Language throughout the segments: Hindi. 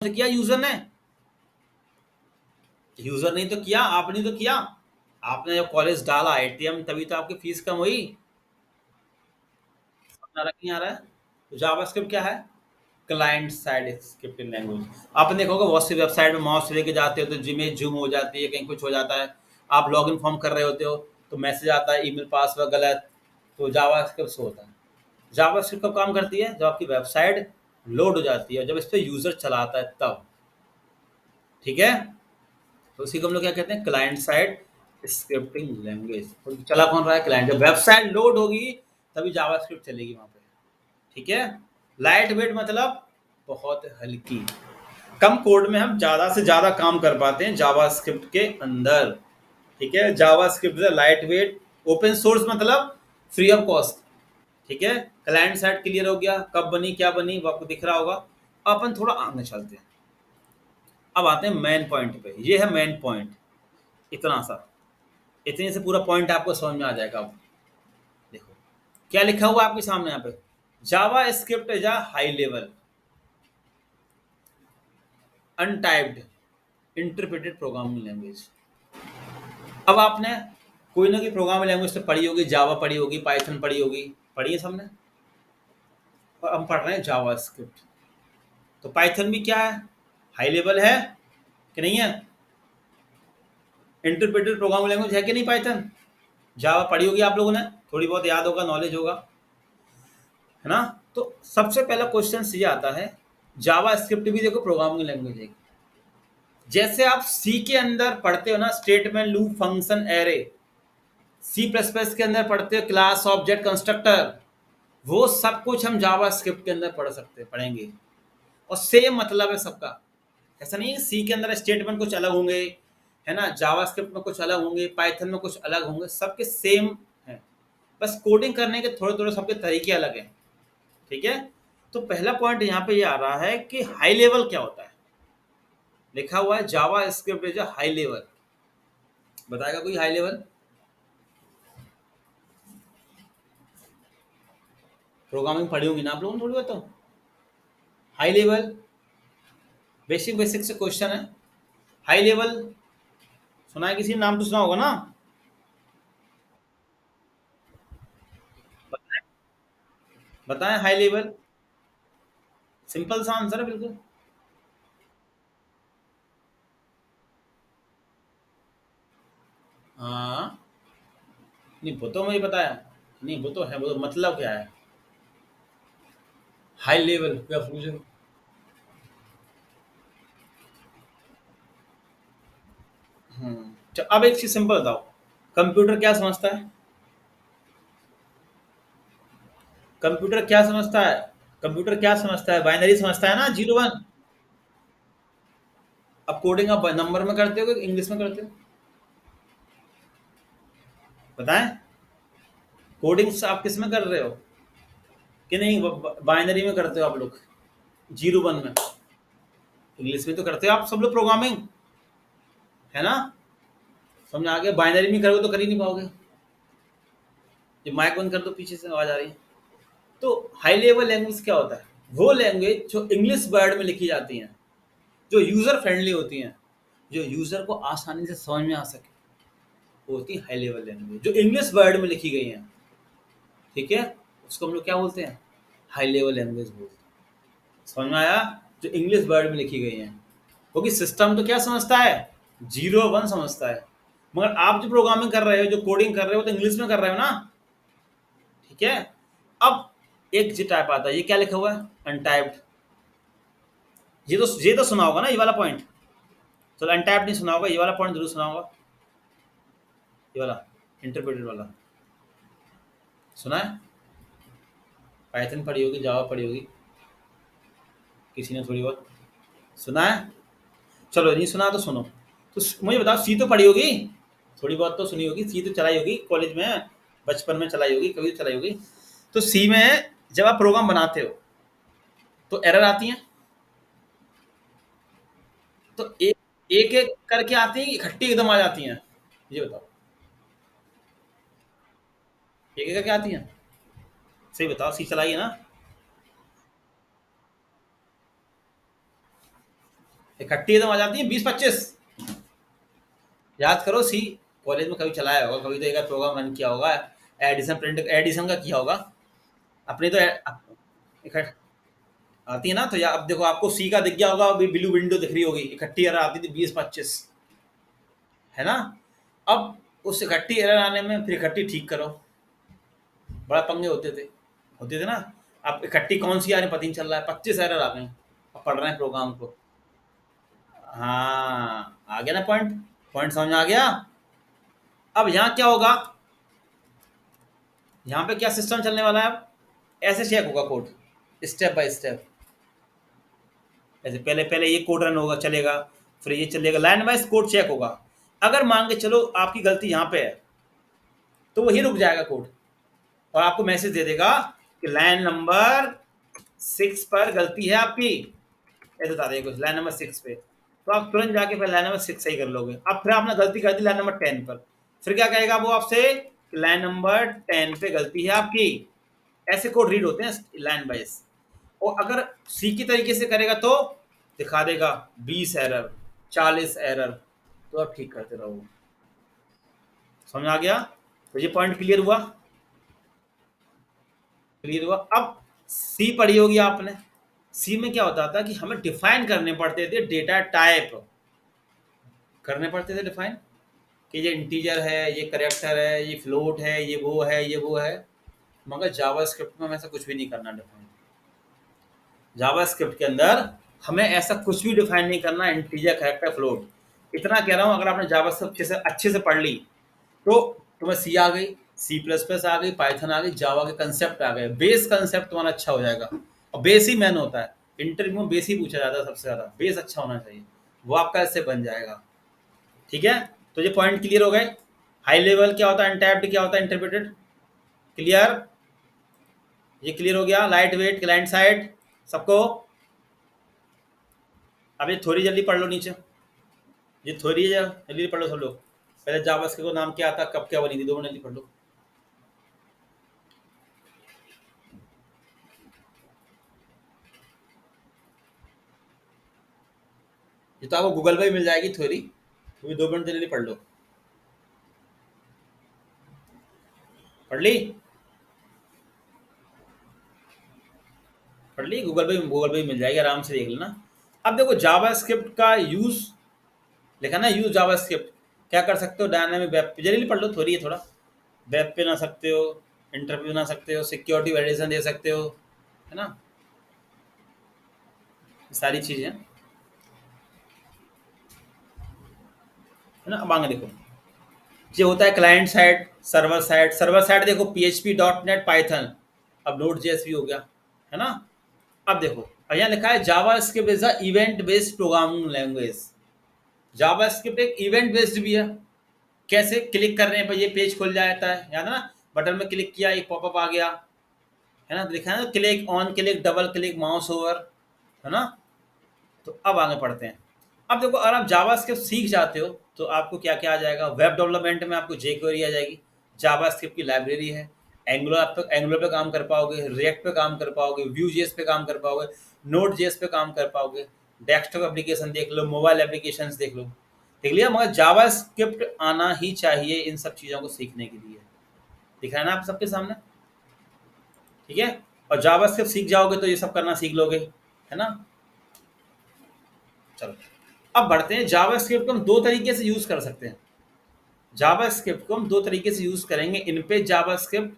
किया यूजर ने? यूजर ने तो किया, आपने तो किया। आपने जब कॉलेज डाला एटीएम तभी तो आपकी फीस कम हुई। समझ आ रहा कि नहीं आ रहा है? तो जावास्क्रिप्ट क्या है? Client side scripting language. आपने देखा होगा बहुत सी वेबसाइट में माउस लेके जाते हो तो जिमेज जूम हो जाती है, कहीं कुछ हो जाता है। आप लॉग इन फॉर्म कर रहे होते हो तो मैसेज आता है ईमेल पासवर्ड गलत, तो जावास्क्रिप्ट से होता है। जावास्क्रिप्ट कब काम करती है? जब आपकी वेबसाइट लोड हो जाती है, जब इस पर यूजर चलाता है तब। ठीक है, तो उसी को हम लोग क्या कहते हैं? Client side scripting language. तो चला कौन रहा है? क्लाइंट। जब वेबसाइट लोड होगी तभी जावास्क्रिप्ट चलेगी वहां पे। ठीक है। लाइट वेट मतलब बहुत हल्की। कम कोड में हम ज्यादा से ज्यादा काम कर पाते हैं जावास्क्रिप्ट के अंदर। ठीक है, JavaScript light weight. Open source मतलब फ्री ऑफ कॉस्ट। ठीक है, क्लाइंट साइड क्लियर हो गया, कब बनी क्या बनी वो आपको दिख रहा होगा। अब अपन थोड़ा आगे चलते हैं। अब आते हैं मेन पॉइंट पे। ये है मेन पॉइंट, इतना सा। इतने से पूरा पॉइंट आपको समझ में आ जाएगा। अब देखो क्या लिखा हुआ है आपके सामने यहाँ पे। JavaScript is a high level untyped interpreted programming language. अब आपने कोई ना कोई प्रोग्रामिंग लैंग्वेज तो पढ़ी होगी, जावा पढ़ी होगी, पाइथन पढ़ी होगी, पढ़ी है सबने। और हम पढ़ रहे हैं जावा स्क्रिप्ट। तो पाइथन भी क्या है? हाई लेवल है कि नहीं है? इंटरप्रेटेड प्रोग्रामिंग लैंग्वेज है कि नहीं पाइथन? जावा पढ़ी होगी आप लोगों ने, थोड़ी बहुत याद होगा, नॉलेज होगा, है ना? तो सबसे पहला क्वेश्चन ये आता है, जावा स्क्रिप्ट भी देखो प्रोग्रामिंग लैंग्वेज है। जैसे आप सी के अंदर पढ़ते हो ना statement loop function array, C plus plus के अंदर पढ़ते हो क्लास ऑब्जेक्ट कंस्ट्रक्टर, वो सब कुछ हम जावा स्क्रिप्ट के अंदर पढ़ेंगे। और सेम मतलब है सबका। ऐसा नहीं है सी के अंदर स्टेटमेंट कुछ अलग होंगे, है ना, जावा स्क्रिप्ट में कुछ अलग होंगे, पाइथन में कुछ अलग होंगे, सबके सेम है। बस कोडिंग करने के थोड़े थोड़े सबके तरीके अलग हैं। ठीक है। तो पहला पॉइंट यहाँ पे ये आ रहा है कि हाई लेवल क्या होता है। लिखा हुआ है JavaScript is high level. बताएगा कोई हाई लेवल? प्रोग्रामिंग पढ़ी होगी ना आप लोगों ने थोड़ी बहुत तो। हाई लेवल बेसिक बेसिक से क्वेश्चन है। हाई लेवल सुना है किसी ने? नाम तो सुना होगा ना। बताएं, बताएं हाई लेवल। सिंपल सा आंसर है बिल्कुल। हाँ, नहीं वो तो मुझे पता है। नहीं वो तो है, वो तो मतलब क्या है हाई लेवल क्या पूछो। अब एक चीज सिंपल बताओ, कंप्यूटर क्या समझता है? कंप्यूटर क्या समझता है? कंप्यूटर क्या समझता है? बाइनरी समझता है ना, जीरो वन। अब कोडिंग आप नंबर में करते हो कि इंग्लिश में करते हो? बताएं। कोडिंग आप किस में कर रहे हो? कि नहीं बाइनरी में करते हो आप लोग? जीरो वन में? इंग्लिश में तो करते हो आप सब लोग प्रोग्रामिंग, है ना? समझ आ गया? बाइनरी में करोगे तो कर ही नहीं पाओगे। ये माइक बंद कर दो, पीछे से आवाज आ रही है। तो हाई लेवल लैंग्वेज क्या होता है? वो लैंग्वेज जो इंग्लिश वर्ड में लिखी जाती हैं, जो यूजर फ्रेंडली होती हैं, जो यूजर को आसानी से समझ में आ सके, वो होती है हाई लेवल लैंग्वेज, जो इंग्लिश वर्ड में लिखी गई हैं। ठीक है, उसको हम लोग क्या बोलते हैं? हाई लेवल लैंग्वेज बोलते हैं। समझ में आया? जो इंग्लिश वर्ड में लिखी गई हैं, क्योंकि सिस्टम तो क्या समझता है? जीरो वन समझता है। मगर आप जो प्रोग्रामिंग कर रहे हो, जो कोडिंग कर रहे हो, तो इंग्लिश में कर रहे हो ना। ठीक है। अब एक जी टाइप आता है, ये क्या लिखा हुआ है? अनटाइप्ड। ये तो सुना होगा ना ये वाला पॉइंट। चलो अनटाइप्ड नहीं सुना होगा, ये वाला पॉइंट जरूर सुना होगा। ये वाला इंटरप्रेटेड वाला सुना है? पाइथन पढ़ी होगी, जावा पढ़ी होगी, किसी ने थोड़ी बहुत सुना है। चलो नहीं सुना तो सुनो। तो मुझे बताओ, सी तो पढ़ी होगी, थोड़ी बहुत तो सुनी होगी, सी तो चलाई होगी कॉलेज में, बचपन में चलाई होगी, कभी तो चलाई होगी। तो सी में जब आप प्रोग्राम बनाते हो तो एरर आती हैं। तो एक एक एक करके आती हैं, इकट्ठी एकदम आ जाती हैं? ये बताओ, एक एक करके आती हैं? सही बताओ, सी चलाई है ना? इकट्ठी एकदम आ जाती है 20-25। याद करो सी, कॉलेज में कभी चलाया होगा, कभी तो एक प्रोग्राम रन किया होगा, एडिशन प्रिंट एडिशन का किया होगा अपने तो इकट्ठ आती है ना। तो या अब देखो आपको सी का दिख गया होगा, अभी ब्लू विंडो दिख रही होगी, इकट्ठी एरर आती थी 20-25, है ना। अब उस इकट्ठी एरर आने में फिर इकट्ठी ठीक करो, बड़ा पंगे होते थे ना। अब इकट्ठी कौन सी आ रही पता नहीं चल रहा है, 25 एरर आ गए, अब पढ़ रहे हैं प्रोग्राम को। हाँ आ गया ना पॉइंट, पॉइंट समझ में आ गया। अब यहाँ क्या होगा, यहाँ पे क्या सिस्टम चलने वाला है, अब ऐसे चेक होगा कोड स्टेप बाय स्टेप। ऐसे पहले पहले ये कोड रन होगा चलेगा, फिर ये चलेगा, लाइन वाइज कोड चेक होगा। अगर मान के चलो आपकी गलती यहाँ पे है, तो वही रुक जाएगा कोड, और आपको मैसेज दे देगा कि लाइन नंबर 6 पर गलती है आपकी, ऐसे बता देगा कुछ लाइन नंबर 6 पे। तो आप तुरंत जाके फिर लाइन नंबर 6 सही कर लोगे। अब फिर आपने गलती कर दी लाइन नंबर 10 पर, फिर क्या कहेगा वो आपसे कि लाइन नंबर 10 पे गलती है आपकी। ऐसे कोड रीड होते हैं लाइन वाइज। और अगर सी की तरीके से करेगा तो दिखा देगा 20 एरर, 40 एरर, तो आप ठीक करते रहो। समझ आ गया। तो ये पॉइंट क्लियर हुआ, क्लियर हुआ। अब सी पढ़ी होगी आपने, सी में क्या होता था कि हमें डिफाइन करने पड़ते थे डेटा टाइप, करने पड़ते थे डिफाइन, कि ये इंटीजर है, ये करेक्टर है, ये फ्लोट है, ये वो है, ये वो है। मगर जावास्क्रिप्ट में हमें ऐसा कुछ भी नहीं करना डिफाइन। जावास्क्रिप्ट के अंदर हमें ऐसा कुछ भी डिफाइन नहीं करना, इंटीजर करेक्टर फ्लोट। इतना कह रहा हूँ, अगर आपने जावास्क्रिप्ट अच्छे से पढ़ ली तो तुम्हें सी आ गई, सी प्लस प्लस आ गई, पाइथन आ गई, जावा के कंसेप्ट आ गए, बेस कंसेप्ट तुम्हारा अच्छा हो जाएगा। और बेस ही मैन होता है, इंटरव्यू में बेस ही पूछा जाता है सबसे ज़्यादा, बेस अच्छा होना चाहिए, वो आपका इससे बन जाएगा। ठीक है, तो ये पॉइंट क्लियर हो गए। हाई लेवल क्या होता है, अनटैप्ड क्या होता है, इंटरप्रेटेड, क्लियर। ये क्लियर हो गया, लाइट वेट क्लाइंट साइड सबको। अब ये थोड़ी जल्दी पढ़ लो नीचे, ये थोड़ी है, जल्दी पढ़ लो सब लोग। पहले जावास्क्रिप्ट को नाम क्या था, कब क्या बनी थी, 2 मिनट जल्दी पढ़ लो। ये तो आपको गूगल पे ही मिल जाएगी थ्योरी, तो भी 2 मिनट जल्दी पढ़ लो। पढ़ ली, पढ़ ली, गूगल पे ही मिल जाएगी, आराम से देख लेना। अब देखो जावास्क्रिप्ट का यूज लिखा ना, यूज जावास्क्रिप्ट क्या कर सकते हो, डायनामिक वेब पे जल्दी पढ़ लो, थोड़ी है थोड़ा। वेब पे ना सकते हो, इंटरव्यू ना सकते हो, सिक्योरिटी वैलिडेशन दे सकते हो, है ना, ये सारी चीजें हैं, है ना। अब आगे देखो, ये होता है client side, server side. Server side देखो PHP .NET पाइथन, अब नोड जेएस भी हो गया, है ना। अब देखो, और यहाँ लिखा है JavaScript is a event based programming language. JavaScript एक इवेंट बेस्ड भी है। कैसे, क्लिक करने पर ये पेज खुल जाता है, याद है ना, बटन में क्लिक किया एक पॉपअप आ गया, है ना, लिखा है ना click on click double click mouse over, है ना। तो अब आगे पढ़ते हैं। अब देखो, अगर आप जावास्क्रिप्ट सीख जाते हो तो आपको क्या क्या आ जाएगा, वेब डेवलपमेंट में आपको jQuery आ जाएगी, जावास्क्रिप्ट की लाइब्रेरी है, एंगुलर पे काम कर पाओगे, रिएक्ट पे काम कर पाओगे, व्यू जेएस पे काम कर पाओगे, नोड जेएस पे काम कर पाओगे, डेस्कटॉप एप्लीकेशन देख लो, मोबाइल एप्लीकेशन देख लो, देख लिया। मगर जावास्क्रिप्ट आना ही चाहिए इन सब चीज़ों को सीखने के लिए, दिख रहा है ना आप सबके सामने, ठीक है। और जावास्क्रिप्ट सीख जाओगे तो ये सब करना सीख लोगे, है ना। चलो, अब बढ़ते हैं। जावास्क्रिप्ट को हम 2 तरीके से यूज कर सकते हैं। जावास्क्रिप्ट को हम 2 तरीके से यूज करेंगे, इन पे जावास्क्रिप्ट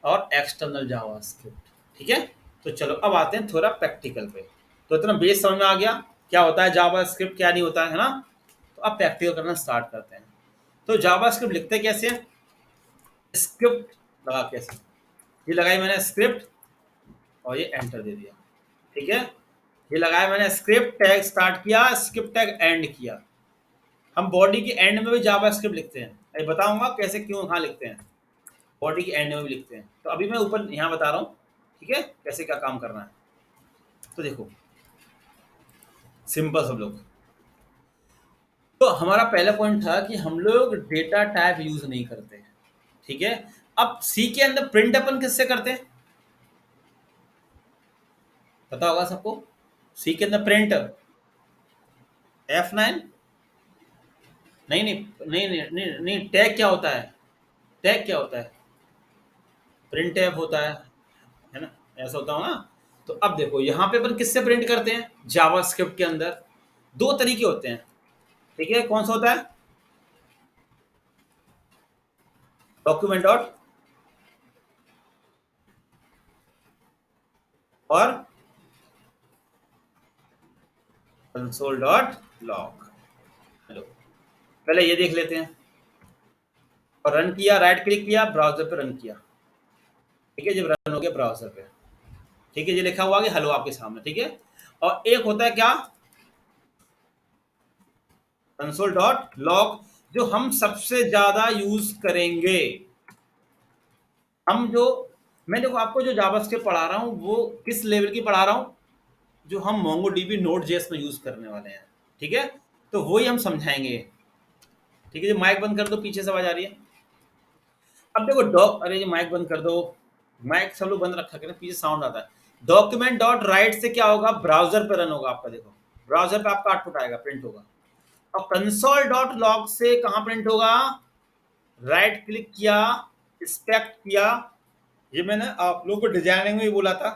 और एक्सटर्नल जावास्क्रिप्ट, ठीक है। तो चलो अब आते हैं थोड़ा प्रैक्टिकल पे। तो इतना बेस समझ में आ गया क्या होता है जावास्क्रिप्ट, क्या नहीं होता है ना। तो अब प्रैक्टिकल करना स्टार्ट करते हैं। तो जावास्क्रिप्ट लिखते कैसे हैं, स्क्रिप्ट लगा कैसे, ये लगाई मैंने स्क्रिप्ट और ये एंटर दे दिया, ठीक है। ये लगाया मैंने स्क्रिप्ट टैग स्टार्ट किया, स्क्रिप्ट टैग एंड किया। हम बॉडी के एंड में भी जावास्क्रिप्ट लिखते हैं, अभी बताऊंगा कैसे क्यों कहाँ लिखते हैं, बॉडी के एंड में भी लिखते हैं। तो अभी मैं ऊपर यहाँ बता रहा हूँ, ठीक है, कैसे क्या काम करना है। तो देखो, सिंपल सब लोग। तो हमारा पहला पॉइंट था कि हम लोग डेटा टाइप यूज नहीं करते, ठीक है। अब सी के अंदर प्रिंट अपन किससे करते हैं, पता होगा सबको। सी के अंदर प्रिंट F9? नहीं नहीं नहीं नहीं नहीं नहीं, टैग क्या होता है? टैग क्या होता है? प्रिंट टैब होता है ना? ऐसा होता हो ना? तो अब देखो यहाँ पे अपन किससे प्रिंट करते हैं जावास्क्रिप्ट के अंदर? दो तरीके होते हैं। ठीक है, कौन सा होता है? डॉक्यूमेंट डॉट और कंसोल डॉट लॉग। हेलो, पहले ये देख लेते हैं। और रन किया, राइट क्लिक किया, ब्राउजर पे रन किया। ठीक है, जब रन हो गया ब्राउजर पे, ठीक है, ये लिखा हुआ कि हेलो आपके सामने। ठीक है, और एक होता है क्या, कंसोल डॉट लॉग, जो हम सबसे ज्यादा यूज करेंगे। हम जो, मैं देखो आपको जो जावास्क्रिप्ट पढ़ा रहा हूँ वो किस लेवल की पढ़ा रहा हूँ, जो हम मोंगोडीबी नोड जेएस में यूज करने वाले हैं। ठीक है, तो वही हम समझाएंगे। ठीक है, जो माइक बंद कर दो, पीछे से आवाज आ रही है। अब देखो डॉक, अरे ये माइक बंद कर दो, माइक सब लोग बंद रखा करें, पीछे साउंड आता है। डॉक्यूमेंट डॉट राइट से क्या होगा, ब्राउजर पे रन होगा आपका। देखो ब्राउजर पे आपका आउटपुट आएगा, प्रिंट होगा। और कंसोल डॉट लॉग से कहां प्रिंट होगा, राइट क्लिक किया, इंस्पेक्ट किया। ये मैंने आप लोगों को डिजाइनिंग में भी बोला था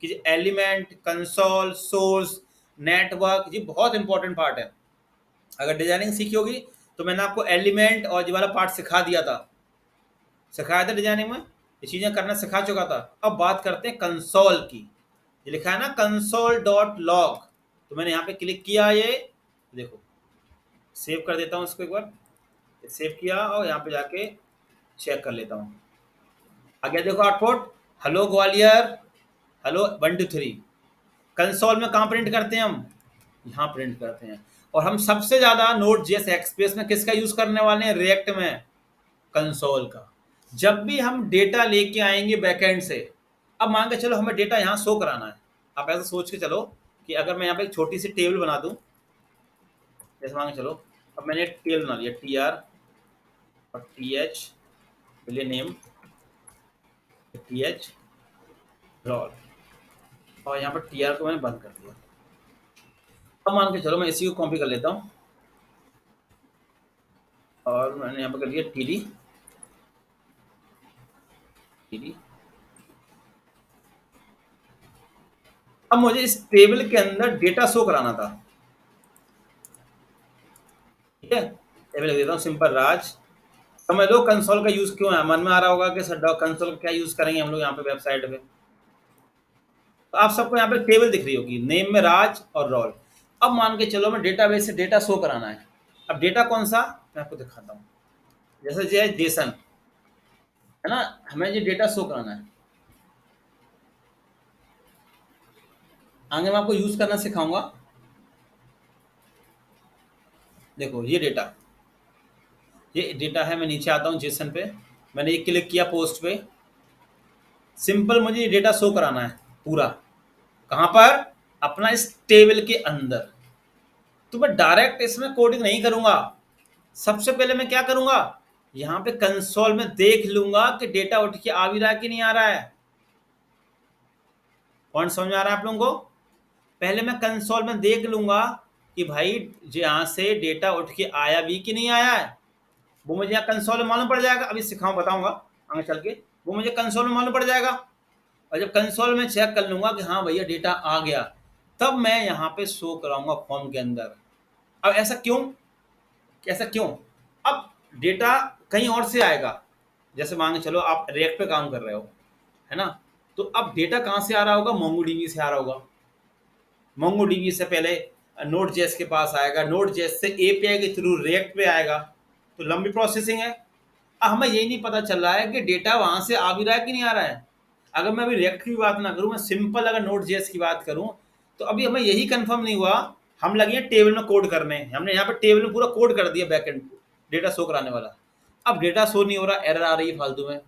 कि एलिमेंट, कंसोल, सोर्स, नेटवर्क, ये बहुत इंपॉर्टेंट पार्ट है। अगर डिजाइनिंग सीखी होगी तो मैंने आपको एलिमेंट और ये वाला पार्ट सिखा दिया था, सिखाया था डिजाइनिंग में, ये चीजें करना सिखा चुका था। अब बात करते हैं कंसोल की। ये लिखा है ना कंसोल डॉट लॉग, तो मैंने यहाँ पे क्लिक किया, ये देखो, सेव कर देता हूँ इसको एक बार। सेव किया और यहाँ पे जाके चेक कर लेता हूँ। आगे देखो output, hello Gwalior, hello 1 2 3। Console में कहाँ प्रिंट करते हैं हम, यहाँ प्रिंट करते हैं। और हम सबसे ज्यादा नोड जेएस एक्सप्रेस में किसका यूज करने वाले हैं, रिएक्ट में, कंसोल का। जब भी हम डेटा लेके आएंगे बैकएंड से, अब मान के चलो हमें डेटा यहाँ शो कराना है। आप ऐसा सोच के चलो कि अगर मैं यहाँ पे एक छोटी सी टेबल बना दूं, जैसे मान के चलो, अब मैंने एक टेबल बना लिया, टी आर और टी एच, लिए नेम टी एच रॉल, और यहाँ पर टी आर को मैंने बंद कर दिया। अब मान के चलो मैं इसी को कॉपी कर लेता हूँ और मैंने यहाँ पर कर दिया टी डी, टी डी। अब मुझे इस टेबल के अंदर डेटा शो कराना था। ठीक है, टेबल लिख देता हूँ सिंपल राज। समझ लो कंसोल का यूज क्यों है, मन में आ रहा होगा कि सर कंसोल का क्या यूज करेंगे हम लोग यहाँ पे वेबसाइट पे। तो आप सबको यहाँ पे टेबल दिख रही होगी, नेम में राज और रोल। अब मान के चलो मैं डेटाबेस से डेटा शो कराना है। अब डेटा कौन सा, मैं आपको दिखाता हूँ। जैसे ये है जेसन, है ना, हमें ये डेटा शो कराना है। आगे मैं आपको यूज करना सिखाऊंगा। देखो ये डेटा है, मैं नीचे आता हूँ जेसन पे, मैंने ये क्लिक किया पोस्ट पे। सिंपल मुझे ये डेटा शो कराना है पूरा, कहाँ पर, अपना इस टेबल के अंदर। तो मैं डायरेक्ट इसमें कोडिंग नहीं करूंगा। सबसे पहले मैं क्या करूंगा, यहाँ पे कंसोल में देख लूंगा कि डेटा उठ के आ भी रहा है कि नहीं आ रहा है। कौन समझ आ रहा है आप लोगों को? पहले मैं कंसोल में देख लूंगा कि भाई यहाँ से डेटा उठ के आया भी कि नहीं आया है। वो मुझे यहाँ कंसोल में मालूम पड़ जाएगा, अभी सिखाऊं बताऊंगा आगे चल के, वो मुझे कंसोल में मालूम पड़ जाएगा। और जब कंसोल में चेक कर लूंगा कि हाँ भैया डेटा आ गया, तब मैं यहाँ पे शो कराऊंगा फॉर्म के अंदर। अब ऐसा क्यों, ऐसा क्यों? अब डेटा कहीं और से आएगा। जैसे मान के चलो आप रिएक्ट पे काम कर रहे हो, है ना, तो अब डेटा कहाँ से आ रहा होगा, मोंगोडीबी से आ रहा होगा। मोंगोडीबी से पहले नोड जेएस के पास आएगा, नोड जेएस से एपीआई के थ्रू रिएक्ट पे आएगा। तो लंबी प्रोसेसिंग है। अब हमें यही नहीं पता चल रहा है कि डेटा वहां से आ भी रहा है कि नहीं आ रहा है। अगर मैं अभी रिएक्ट की बात ना करूं, मैं सिंपल अगर नोड जेएस की बात करूं, तो अभी हमें यही कंफर्म नहीं हुआ। हम लगे हैं टेबल में कोड करने, हमने यहाँ पे टेबल में पूरा कोड कर दिया बैकएंड डेटा शो कराने वाला। अब डेटा शो नहीं हो रहा, एरर आ रही है फालतू में।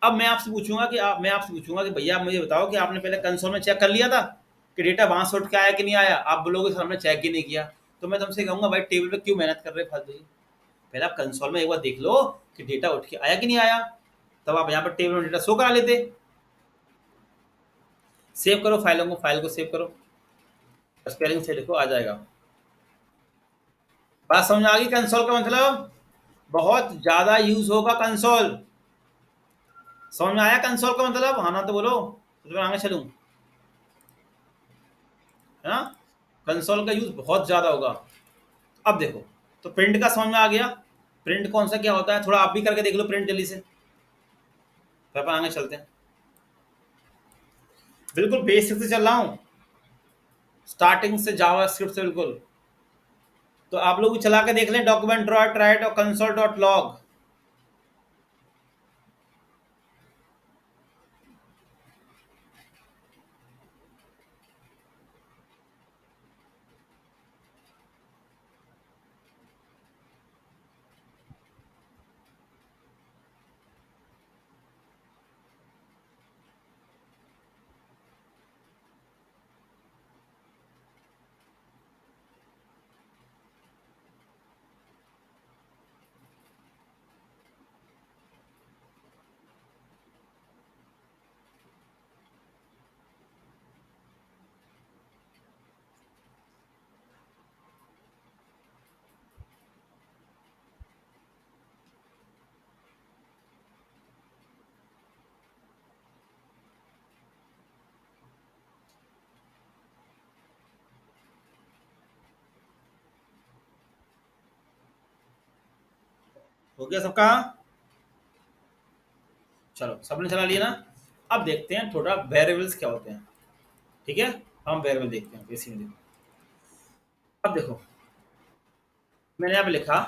अब मैं आपसे पूछूंगा कि भैया आप मुझे बताओ कि आपने पहले कंसोल में चेक कर लिया था कि डेटा वहां से उठ के आया कि नहीं आया। आप बोलोगे सर हमने चेक ही नहीं किया। तो मैं तुमसे कहूंगा भाई टेबल पे क्यों मेहनत कर रहे फालतू की, पहले आप कंसोल में एक बार देख लो कि डेटा उठ के आया कि नहीं आया, तब आप यहाँ पर टेबल में डेटा शो करा लेते। सेव करो फाइलों को, फाइल को सेव करो, स्पेलिंग से लिखो, आ जाएगा। बात समझ में आ गई? कंसोल का मतलब बहुत ज्यादा यूज होगा कंसोल। समझ में आया कंसोल का मतलब? हाँ ना तो बोलो, तो मैं आगे चलूं, है ना? कंसोल का यूज बहुत ज्यादा होगा। अब देखो, तो प्रिंट का समझ में आ गया। प्रिंट कौन सा क्या होता है, थोड़ा आप भी करके देख लो प्रिंट जल्दी से, फिर अपन आगे चलते हैं। बिल्कुल बेसिक से चल रहा हूँ, स्टार्टिंग से जावा स्क्रिप्ट से बिल्कुल। तो आप लोग भी चला के देख लें डॉक्यूमेंट डॉट राइट और कंसोल डॉट लॉग। हो गया सबका? चलो सबने चला लिया ना। अब देखते हैं थोड़ा वेरिएबल्स क्या होते हैं। ठीक है, हम वेरिएबल देखते हैं इसी में देखो। अब देखो, मैंने यहाँ पे लिखा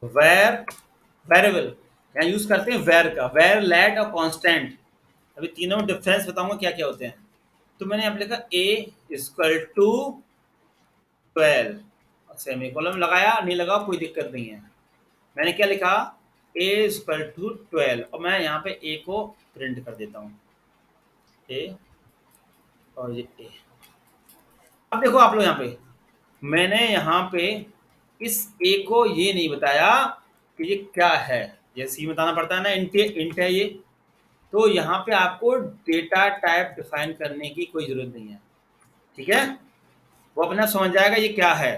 वेर वेरिएबल, यहाँ यूज करते हैं वेर का, वेर लेट और कांस्टेंट। अभी तीनों में डिफरेंस बताऊंगा क्या क्या होते हैं। तो मैंने यहाँ पे लिखा ए इक्वल टू 12, सेमीकोलन लगाया, नहीं लगा कोई दिक्कत नहीं है। मैंने क्या लिखा, ए इक्वल टू 12, और मैं यहाँ पे ए को प्रिंट कर देता हूँ, ए और ये ए। अब देखो आप लोग यहाँ पे, मैंने यहाँ पे इस ए को ये नहीं बताया कि ये क्या है, जैसे ही बताना पड़ता है ना, इंट है ये। तो यहाँ पे आपको डेटा टाइप डिफाइन करने की कोई जरूरत नहीं है। ठीक है, वो अपना समझ जाएगा ये क्या है।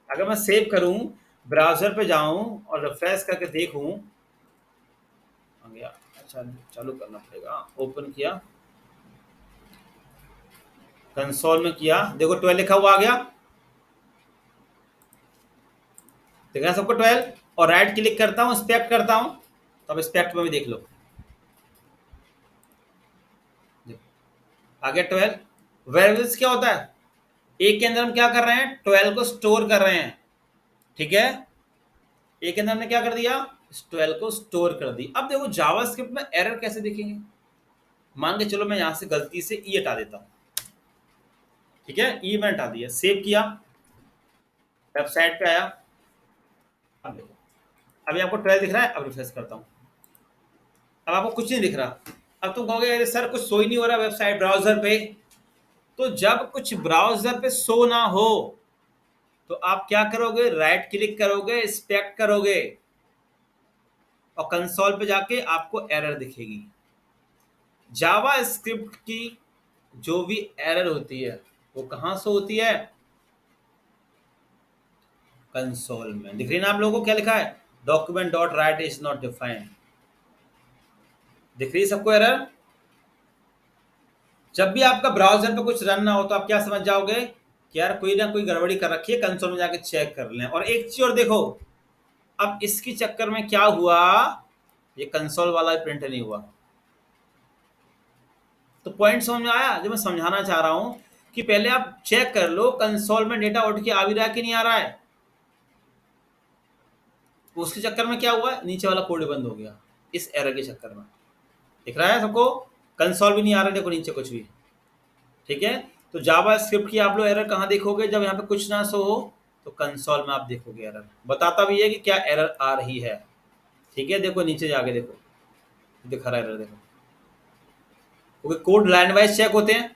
अगर मैं सेव करूं, ब्राउजर पे जाऊं और रिफ्रेश करके देखूं, आ गया, अच्छा चालू करना पड़ेगा, ओपन किया, कंसोल में किया, देखो 12 लिखा हुआ आ गया, दिख रहा है सबको 12। और राइट क्लिक करता हूँ, इंस्पेक्ट करता हूँ, तो अब इंस्पेक्ट में भी देख लो, आ गया 12। वेरिएबल्स क्या होता है, एक के अंदर हम क्या कर रहे हैं, 12 को स्टोर कर रहे हैं। ठीक है, एक के अंदर हमने क्या कर दिया, 12 को स्टोर कर दी। अब देखो जावास्क्रिप्ट में एरर कैसे दिखेंगे। मान के चलो मैं यहां से गलती से ई हटा देता हूं। ठीक है, ई मैंने हटा दिया, सेव किया, वेबसाइट पे आया। अब देखो, अभी आपको 12 दिख रहा है, अब रिफ्रेश करता हूँ, अब आपको कुछ नहीं दिख रहा। अब तुम कहोगे अरे सर कुछ शो ही नहीं हो रहा वेबसाइट ब्राउजर पे। तो जब कुछ ब्राउजर पे शो ना हो तो आप क्या करोगे, राइट क्लिक करोगे, इंस्पेक्ट करोगे, और कंसोल पे जाके आपको एरर दिखेगी। जावा स्क्रिप्ट की जो भी एरर होती है वो कहां से होती है, कंसोल में। दिख रही है ना आप लोगों को, क्या लिखा है, document dot right is not defined. दिख रही है सबको एरर? जब भी आपका ब्राउजर पे कुछ रन ना हो तो आप क्या समझ जाओगे कि यार कोई ना कोई गड़बड़ी कर रखी है, कंसोल में जाके चेक कर लें। और एक चीज और देखो, अब इसके चक्कर में क्या हुआ, ये कंसोल वाला प्रिंट नहीं हुआ। तो पॉइंट समझ में आया जो मैं समझाना चाह रहा हूं, कि पहले आप चेक कर लो कंसोल में डेटा उठ के आ भी रहा है कि नहीं आ रहा है। तो उसके चक्कर में क्या हुआ, नीचे वाला कोड बंद हो गया, इस एरर के चक्कर में। दिख रहा है सबको, कंसोल भी नहीं आ रहा, देखो नीचे कुछ भी। ठीक है, तो जावा स्क्रिप्ट की आप लोग एरर कहाँ देखोगे, जब यहाँ पे कुछ ना शो हो तो कंसोल में आप देखोगे एरर, बताता भी है कि क्या एरर आ रही है। ठीक है, देखो नीचे जाके देखो, दिखा रहा है एरर, देखो, क्योंकि कोड लाइन वाइज चेक होते हैं।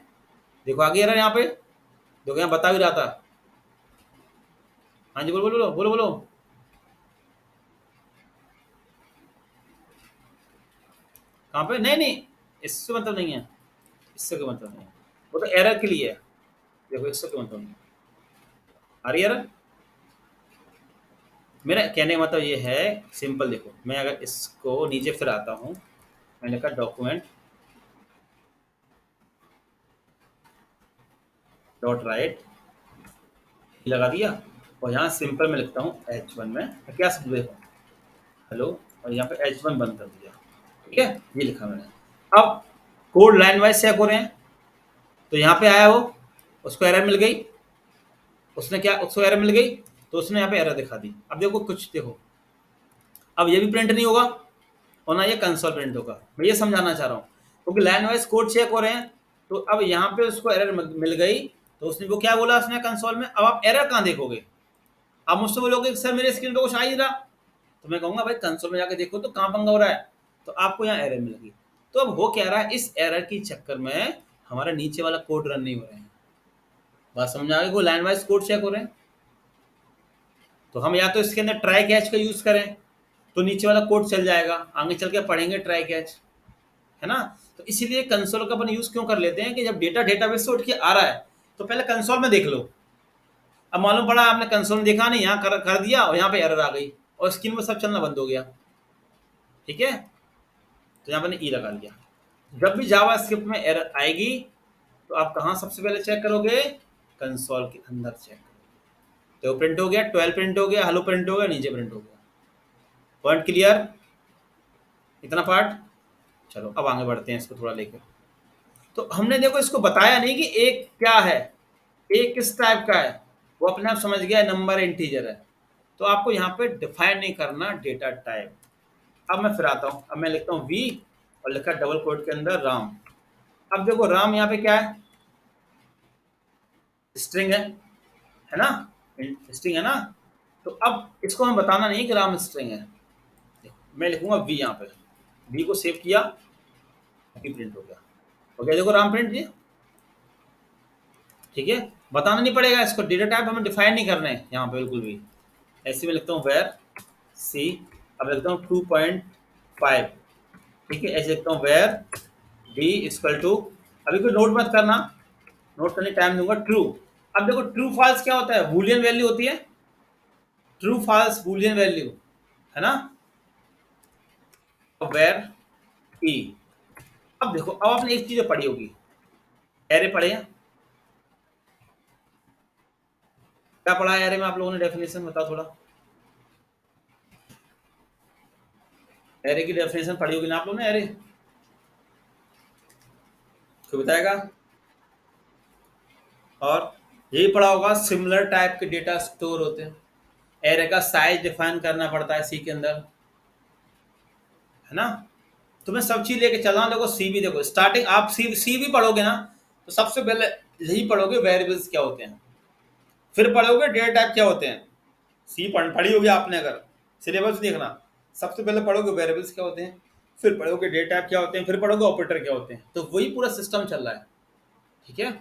देखो आगे एरर यहाँ पे, देखो यहाँ बता भी रहा था। हाँ जी, बोलो बोलो बोलो बोलो। कहाँ पे, नहीं नहीं, इससे मतलब नहीं है, इससे कोई मतलब नहीं है, वो तो एरर के लिए है। देखो इससे कोई मतलब नहीं, आ रही है एरर? मेरा कहने का मतलब ये है, सिंपल देखो, मैं अगर इसको नीचे फिर आता हूँ, मैंने कहा डॉक्यूमेंट डॉट राइट लगा दिया, और यहाँ सिंपल में लिखता हूँ H1 में क्या सब देखो हेलो, और यहाँ पे H1 बंद कर दिया। ठीक है, ये लिखा मैंने। अब कोड लाइन वाइज चेक हो रहे हैं, तो यहाँ पे आया वो, उसको एरर मिल गई, उसने क्या, उसको एरर मिल गई, तो उसने यहाँ पे एरर दिखा दी। अब देखो कुछ देखो, अब ये भी प्रिंट नहीं होगा और ना ये कंसोल प्रिंट होगा। मैं ये समझाना चाह रहा हूँ, क्योंकि लाइन वाइज कोड चेक हो रहे हैं, तो अब यहाँ पे उसको एरर मिल गई, तो उसने वो क्या बोला उसने कंसोल में, अब आप एरर कहाँ देखोगे? आप मुझसे बोलोगे सर मेरे स्क्रीन पे कुछ आ ही रहा, तो मैं कहूंगा भाई कंसोल में जाके देखो तो कहाँ पंगा हो रहा है, तो आपको यहाँ एरर मिल गई। तो अब हो क्या रहा है, इस एरर के चक्कर में हमारा नीचे वाला कोड रन नहीं हो रहे हैं। बात समझ आ गई? को लाइन वाइज कोड चेक हो रहे हैं, तो हम या तो इसके अंदर ट्राई कैच का यूज करें, तो नीचे वाला कोड चल जाएगा, आगे चल के पढ़ेंगे ट्राई कैच, है ना? तो इसीलिए कंसोल का अपन यूज क्यों कर लेते हैं कि जब डेटा डेटाबेस से उठ के आ रहा है तो पहले कंसोल में देख लो। अब मालूम पड़ा आपने कंसोल में देखा नहीं, यहाँ कर दिया और यहाँ पे एरर आ गई और स्क्रीन में सब चलना बंद हो गया। ठीक है, तो यहाँ पर ई लगा लिया। जब भी जावा स्क्रिप्ट में एरर आएगी तो आप कहाँ सबसे पहले चेक करोगे? कंसोल के अंदर चेक करोगे। तो प्रिंट हो गया, 12 प्रिंट हो गया, हेलो प्रिंट हो गया, नीचे प्रिंट हो गया। Point clear? इतना पार्ट। चलो अब आगे बढ़ते हैं इसको थोड़ा लेकर। तो हमने देखो इसको बताया नहीं कि एक क्या है, एक किस टाइप का है, वो अपने आप समझ गया नंबर इंटीजर है। तो आपको यहाँ पे डिफाइन नहीं करना डेटा टाइप। अब मैं फिर आता हूँ, अब मैं लिखता हूँ वी और लिखा डबल कोट के अंदर राम। अब देखो राम यहाँ पे क्या है, स्ट्रिंग है ना, स्ट्रिंग है ना। तो अब इसको हमें बताना नहीं कि राम स्ट्रिंग है, मैं लिखूंगा वी यहाँ पे, वी को सेव किया, वी प्रिंट हो गया। ओके देखो राम प्रिंट जी। ठीक है, बताना नहीं पड़ेगा इसको, डेटा टाइप हमें डिफाइन नहीं करना है यहाँ पे बिल्कुल भी। ऐसे में लिखता हूँ वेयर सी, अब लिखता हूँ 2.5। ठीक है, ऐसे लिखता हूँ वेयर डी इक्वल टू, अभी कोई नोट मत करना, नोट करने टाइम दूंगा, ट्रू। अब देखो ट्रू फॉल्स क्या होता है, बूलियन वैल्यू होती है, ट्रू फॉल्स बूलियन वैल्यू, है ना। वेयर ई, अब देखो अब आपने एक चीज पढ़ी होगी, एरे पढ़े हैं? क्या पढ़ा है एरे में आप लोगों ने, डेफिनेशन बताओ थोड़ा। एरे की डेफिनेशन पढ़ी होगी ना आप लोगों ने, एरे कोई बताएगा? और यही पढ़ा होगा सिमिलर टाइप के डेटा स्टोर होते हैं, एरे का साइज डिफाइन करना पड़ता है सी के अंदर, है ना। तो मैं सब चीज लेके चल रहा हूँ। देखो सी भी, देखो स्टार्टिंग आप सी भी पढ़ोगे ना, तो सबसे पहले यही पढ़ोगे वेरिएबल्स क्या होते हैं, फिर पढ़ोगे डेटा टाइप क्या होते हैं। सी पढ़ी होगी आपने, अगर सिलेबस देखना, सबसे पहले पढ़ोगे वेरिएबल्स क्या होते हैं, फिर पढ़ोगे डेटा टाइप क्या होते हैं, फिर पढ़ोगे ऑपरेटर क्या होते हैं। तो वही पूरा सिस्टम चल रहा है। ठीक है,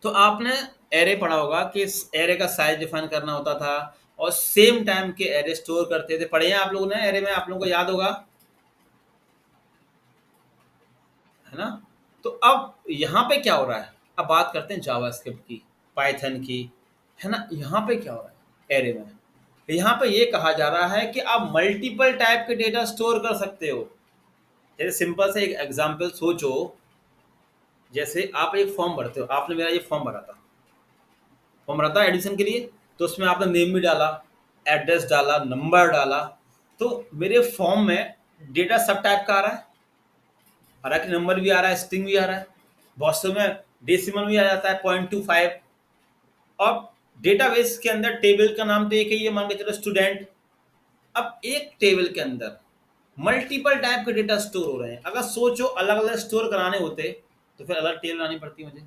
तो आपने एरे पढ़ा होगा कि इस एरे का साइज डिफाइन करना होता था और सेम टाइम के एरे स्टोर करते थे, पढ़े हैं आप लोगों ने एरे में, आप लोगों को याद होगा, है ना। तो अब यहाँ पे क्या हो रहा है, अब बात करते हैं जावास्क्रिप्ट की, पाइथन की, है ना। यहाँ पे क्या हो रहा है एरे में, यहाँ पे ये कहा जा रहा है कि आप मल्टीपल टाइप के डेटा स्टोर कर सकते हो। जैसे सिंपल से एक एग्जांपल सोचो, जैसे आप एक फॉर्म भरते हो, आपने मेरा ये फॉर्म भरा था, फॉर्म भरा था एडमिशन के लिए, तो उसमें आपने नेम भी डाला, एड्रेस डाला, नंबर डाला, तो मेरे फॉर्म में डेटा सब टाइप का आ रहा है, हालांकि नंबर भी आ रहा है, स्ट्रिंग भी आ रहा है, बहुत से में डेसिमल भी आ जाता है 0.25। और डेटाबेस के अंदर टेबल का नाम तो एक ही है, मान के चलो स्टूडेंट। अब एक टेबल के अंदर मल्टीपल टाइप के डेटा स्टोर हो रहे हैं, अगर सोचो अलग अलग स्टोर कराने होते तो फिर अलग टेबल लानी पड़ती मुझे।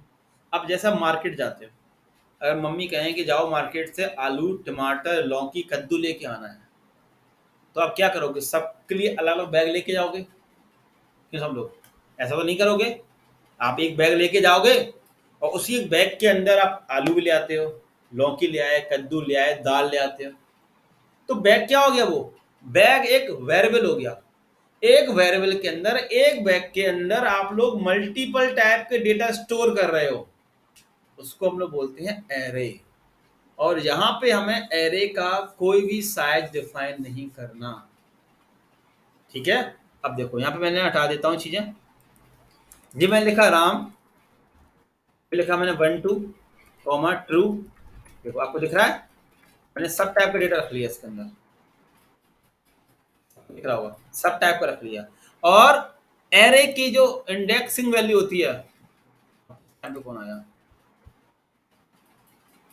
अब जैसा मार्केट जाते हो, अगर मम्मी कहें कि जाओ मार्केट से आलू टमाटर लौकी कद्दू लेके आना है, तो आप क्या करोगे, सबके लिए अलग अलग बैग लेके जाओगे क्यों सब लोग? ऐसा तो नहीं करोगे, आप एक बैग लेके जाओगे और उसी एक बैग के अंदर आप आलू भी ले आते हो, लौकी ले आए, कद्दू ले आए, दाल ले आते हो। तो बैग क्या हो गया, वो बैग एक वेरिएबल हो गया। एक वेरिएबल के अंदर, एक बैग के अंदर आप लोग मल्टीपल टाइप के डेटा स्टोर कर रहे हो, उसको हम लोग बोलते हैं एरे। और यहाँ पे हमें एरे का कोई भी साइज डिफाइन नहीं करना। ठीक है, अब देखो यहाँ पे मैंने हटा देता हूँ चीजें। जी मैंने लिखा राम, लिखा मैंने 1 2 कॉमा ट्रू। देखो आपको दिख रहा है, मैंने सब टाइप का डेटा रख लिया इसके अंदर, दिख रहा होगा, सब टाइप का रख लिया। और एरे की जो इंडेक्सिंग वैल्यू होती है, यहाँ पे कौन आया,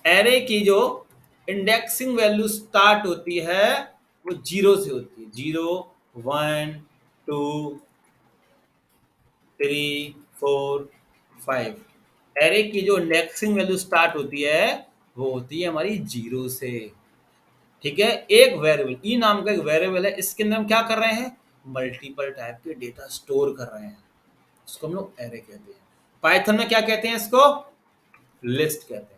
एरे की जो इंडेक्सिंग वैल्यू स्टार्ट होती है वो 0 से होती है। 0 1 2 3 4 5। एरे की जो इंडेक्सिंग वैल्यू स्टार्ट होती है वो होती है हमारी 0 से। ठीक है, एक वेरिएबल ई नाम का एक वेरिएबल है, इसके अंदर हम क्या कर रहे हैं, मल्टीपल टाइप के डेटा स्टोर कर रहे हैं, इसको हम लोग एरे कहते हैं। पाइथन में क्या कहते हैं इसको, लिस्ट कहते हैं।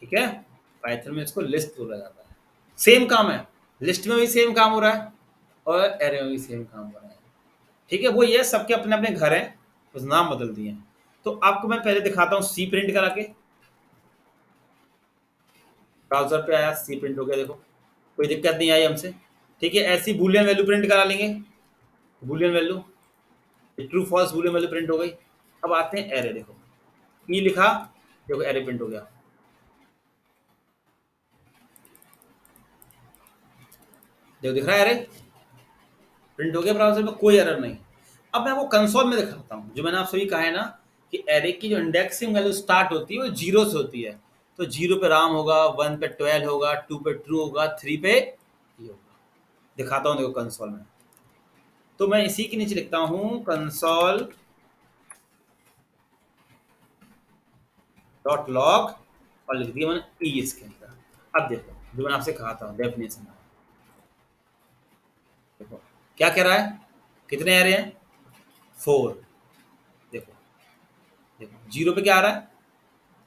ठीक है, पाइथन में इसको लिस्ट बोला जाता है। सेम काम है, लिस्ट में भी सेम काम हो रहा है और एरे में भी सेम काम हो रहा है। ठीक है, वो ये सबके अपने अपने घर हैं, बस नाम बदल दिए हैं। तो आपको मैं पहले दिखाता हूँ सी प्रिंट करा के। ब्राउजर पे आया, सी प्रिंट हो गया, देखो कोई दिक्कत नहीं आई हमसे। ठीक है, ऐसी बूलियन वैल्यू प्रिंट करा लेंगे, Boolean value, true false Boolean value print हो गई। अब आते हैं एरे, देखो ई लिखा, देखो एरे प्रिंट हो गया। देखो दिख रहा है एरे प्रिंट हो गया, ब्राउजर में कोई एरर नहीं। अब मैं वो कंसोल में दिखाता हूँ, जो मैंने आपसे भी कहा है ना कि एरे की जो इंडेक्सिंग वैल्यू स्टार्ट होती है वो 0 से होती है। तो 0 पे राम होगा, 1 पे 12 होगा, 2 पे ट्रू होगा, 3 पे ये होगा। दिखाता हूँ देखो कंसोल में, तो मैं इसी के नीचे लिखता हूँ कंसोल डॉट लॉग और लिख दिया मैंने ई इसके अंदर। अब देखो जो मैंने आपसे कहा था डेफिनेशन में, देखो क्या कह रहा है, कितने एरे हैं, 4। देखो देखो 0 पे क्या आ रहा है,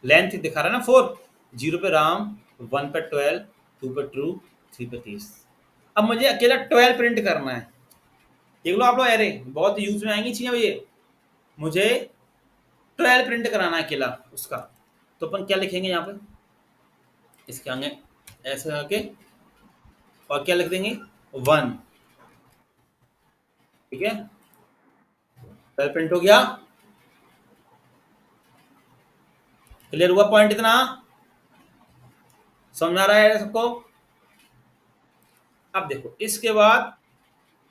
लेंथ दिखा रहा है ना 4। 0 पे राम, 1 पे 12, 2 पे ट्रू, 3 पे 30। अब मुझे अकेला 12 प्रिंट करना है। देख लो आप लोग एरे बहुत यूज में आएंगी चीजें ये, मुझे 12 प्रिंट कराना है अकेला उसका। तो अपन क्या लिखेंगे यहाँ पे, इसके आगे ऐसे आके और क्या लिख देंगे 1। ठीक है, 12 प्रिंट हो गया, क्लियर हुआ पॉइंट इतना, समझ आ रहा है सबको। अब देखो इसके बाद